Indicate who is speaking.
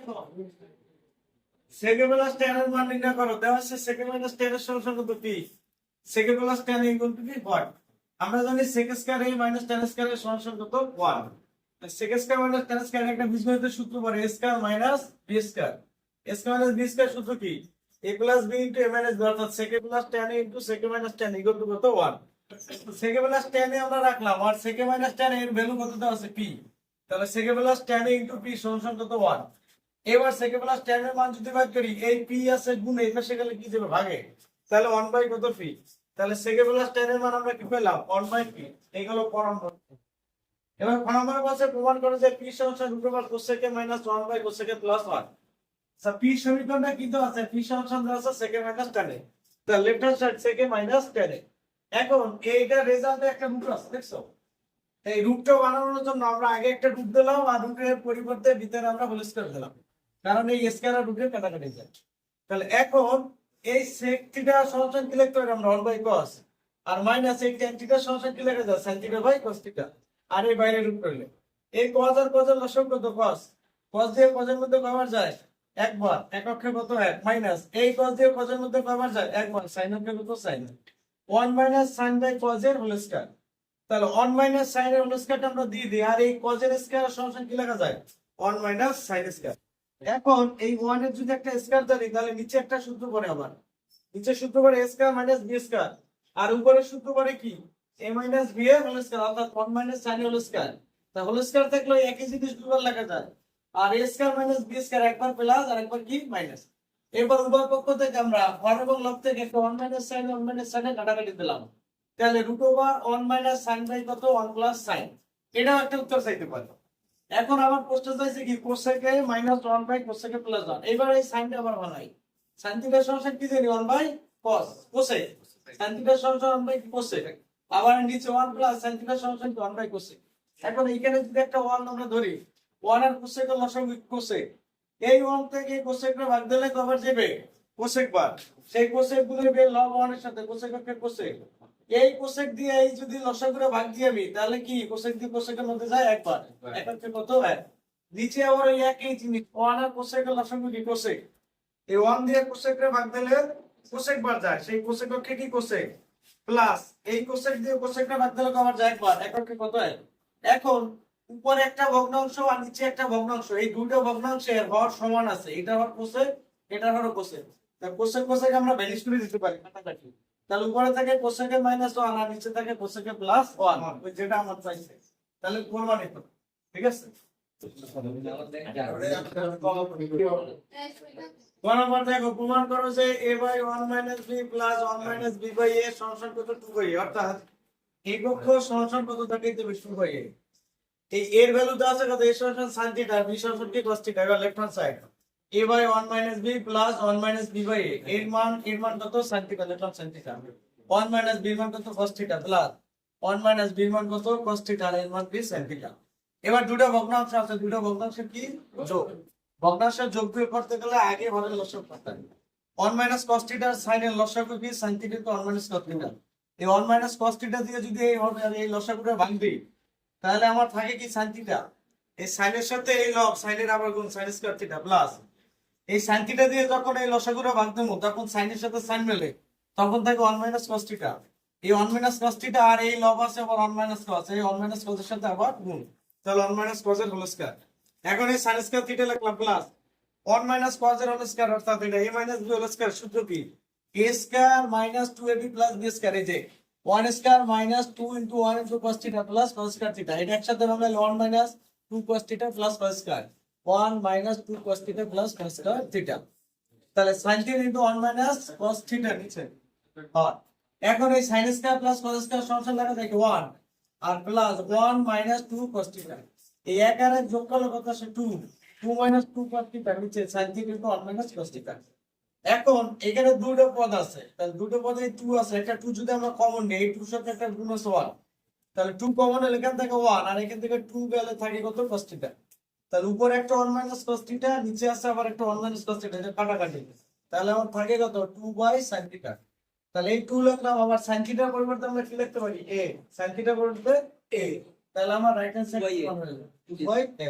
Speaker 1: sec plus tan এর মান নির্ণয় করো। দেওয়া আছে sec মাইনাস tan এর সমান কত p, sec plus tan equal to কি 1। আমরা জানি sec square a minus tan square এর সমান কত 1। sec square minus tan square একটা বীজগণিত সূত্র পড়ে a square minus b square. a square minus b square সূত্র কি, a plus b into a minus b, অর্থাৎ sec plus tan into sec minus tan equal to কত 1। sec plus tan এ আমরা রাখলাম, আর sec মাইনাস tan এর value কত দেওয়া আছে p, তাহলে sec plus tan into p সমান কত 1। এবার sec প্লাস tan এর মান যদি ভাগ করি, এই p আছে গুণ এই পাশে গেলে কি যাবে ভাগে, তাহলে 1 বাই কত p, তাহলে sec প্লাস tan এর মান আমরা কি পেলাম 1 বাই p। এই হলো ক নম্বর। এবার খ নম্বর বলছে প্রমাণ করো যে p সমান root over cosec minus 1 by cosec plus 1। So p সমীকরণটা কি দেওয়া আছে, p সমান দেওয়া আছে sec মাইনাস tan এ, তাহলে left hand side sec minus tan এ। এখন এইটা রেজাল্টে একটা রুট আছে দেখছো, এই রুটটা বানানোর জন্য আমরা আগে একটা রুট দিলাম আর রুটের পরিবর্তে ভিতরে আমরা হোল স্কয়ার দিলাম, কারণ এই স্কয়ার আর রুটের কাটাকাটি যায়। তাহলে এখন এই sec থিটা সমান কি লিখতে পারি আমরা 1 বাই cos, আর মাইনাস এই tan থিটা সমান কি লেখা যায় sin theta by cos theta, আর এই বাইরে রুট করলে এই cos আর cos এর লসাগু কত cos, cos দিয়ে cos এর মধ্যে কয়বার যায় একবার, এককে কত 1 মাইনাস এই cos দিয়ে cos এর মধ্যে কয়বার যায় একবার, sin এর কত sin 1 minus sin by cos এর হোল স্কয়ার। তাহলে 1 মাইনাস sin এর হোল স্কয়ারটা আমরা দিয়ে দিই, আর এই cos এর স্কয়ার সমান কি লেখা যায় 1 মাইনাস sin স্কয়ার। এখন এই 1 এর যদি একটা স্কয়ার ধরি, তাহলে নিচে একটা সূত্র পড়ে, আবার নিচে সূত্র পড়ে a square minus b square, আর উপরে সূত্র পড়ে কি a মাইনাস b এর হোল স্কয়ার, অর্থাৎ 1 মাইনাস sin এর হোল স্কয়ার। তা হোল স্কয়ার থাকলে একই জিনিস দুবার লেখা যায়, আর a square minus b square একবার প্লাস আর একবার কি মাইনাস। এবার উভয় পক্ষ থেকে আমরা হর এবং লব থেকে একটা 1 মাইনাস sin 1 মাইনাস sin এর কাটাকাটি দিলাম, তাহলে root over 1 minus sin by কত 1 প্লাস sin, এটাও একটা উত্তর চাইতে পারে। এখন আবার প্রশ্ন চাইছে কি cosec a minus 1 by cosec a plus 1। এবার এই সাইনটা আবার বানাই, sin থিটা সমান কি জানি 1 by cos cosec, sin theta সমান 1 বাই cosec, আবার নিচে 1 প্লাস sin থিটা সমান 1 বাই cosec। এখন এইখানে যদি একটা 1 আমরা ধরি, 1 আর cosec এর লসাগু cosec, এই 1 থেকে cosec রে ভাগ দিলে কবার যাবে cosec বার, সেই cosec গুলোকে লব 1 এর সাথে cosec কে cosec, এই cosec দিয়ে এই যদি লসাগুরে ভাগ দিয়ে আমি, তাহলে কি cosec দিয়ে cosec এর মধ্যে যায় একবার, এককে কত 1। নিচে আবার এই একই জিনিস 1 আর cosec এর লসাগু কি cosec, এই 1 দিয়ে cosec রে ভাগ দিলে cosec বার যায়, সেই cosec কে কি cosec প্লাস এই cosec দিয়ে cosec রে ভাগ দিলে কবার যায় একবার, এককে কত 1। এখন উপরে একটা ভগ্নাংশ আর নিচে একটা ভগ্নাংশ, এই দুটো ভগ্নাংশের হর সমান আছে, এটা হর cosec এটা হর cosec, তা cosec cosec আমরা ভ্যানিশ করে দিতে পারি কাটাকাটি, তাহলে উপরে থাকে cosec এর মাইনাস 1 আর নিচে থাকে cosec এর প্লাস 1, ওই যেটা আমরা চাইছে, তাহলে প্রমাণিত। ঠিক আছে, বরাবর দেখো প্রমাণ করো যে a by 1 minus b plus 1 minus b by a সমান কত 2 বাই a, অর্থাৎ এই পক্ষ সমান কত থাকে 2 বাই a। এই এর ভ্যালু দেওয়া আছে কত, a সমান sin থিটা b সমান কি cos থিটা, এবার left hand side a by 1 minus b plus 1 minus b by a, এর মান কত sin theta, left hand sin theta, 1 minus b মান কত cos theta plus 1 minus b মান কত cos থিটা, আর এর মান কি sin থিটা। এবার দুটো ভগ্নাংশ আছে, দুটো ভগ্নাংশের কি যোগ, ভগ্নাংশের যোগ বিয়োগ করতে গেলে আগে হরের লসাগু করতে হবে। 1 মাইনাস cos থিটা sin এর লসাগু কি sin থিটা তো 1 মাইনাস cos থিটা, এই 1 মাইনাস cos থিটা দিয়ে যদি এই লসাগুটা ভাগ দিই, তাহলে আমার থাকে কি sin থিটা, এই sin এর সাথে এই লব sin এর আবার গুণ sin স্কয়ার থিটা প্লাস এই sin থিটা দিয়ে যখন এই লসাগুটা ভাগ দেবো, তখন sin এর সাথে sin মেলে, তখন থাকে 1 মাইনাস cos থিটা, এই 1 মাইনাস cos থিটা আর এই লব আছে আবার 1 মাইনাস cos, এই 1 মাইনাস cos এর সাথে আবার গুণ, তাহলে 1 মাইনাস cos এর হোল স্কয়ার। এখন এই sin স্কয়ার থিটা লিখলাম প্লাস 1 মাইনাস cos এর হোল স্কয়ার, অর্থাৎ এটা a minus b whole square, সূত্র কি a square minus 2ab plus b square, এই যে 1 square minus 2 into 1 into cos theta plus cos square theta, এটা একসাথে আমরা 1 minus 2 cos theta plus cos square, 1 minus 2 cos theta plus cos square theta, তাহলে sin theta into 1 minus cos theta নিচে। আর এখন এই sin square plus cos square সমান লাগা থাকে 1 আর প্লাস 1 মাইনাস 2 cos থিটা, এই এক আর এক যোগ করলে কত আসে 2, 2 মাইনাস 2 cos থিটা নিচে sin theta into 1 minus cos theta. এখন এখানে দুটো পদ আছে, তাহলে দুটো পদে 2 আছে, একটা 2 যদি আমরা কমন নেই, এই 2 এর সাথে একটা গুণ আছে 1, তাহলে 2 কমন হলে এখান থেকে 1 আর এখান থেকে 2 গেলে থাকে কত cos থিটা, তাহলে উপরে একটা 1 মাইনাস cos থিটা, নিচে আছে আবার একটা 1 মাইনাস cos থিটা, এটা কাটাকাটি, তাহলে আমার থাকে কত 2 বাই sin থিটা। তাহলে এই 2 লিখলাম, আবার sin থিটার পরিবর্তে আমরা কি লিখতে পারি a, sin থিটার পরিবর্তে a, তাহলে আমার right hand side 2 by a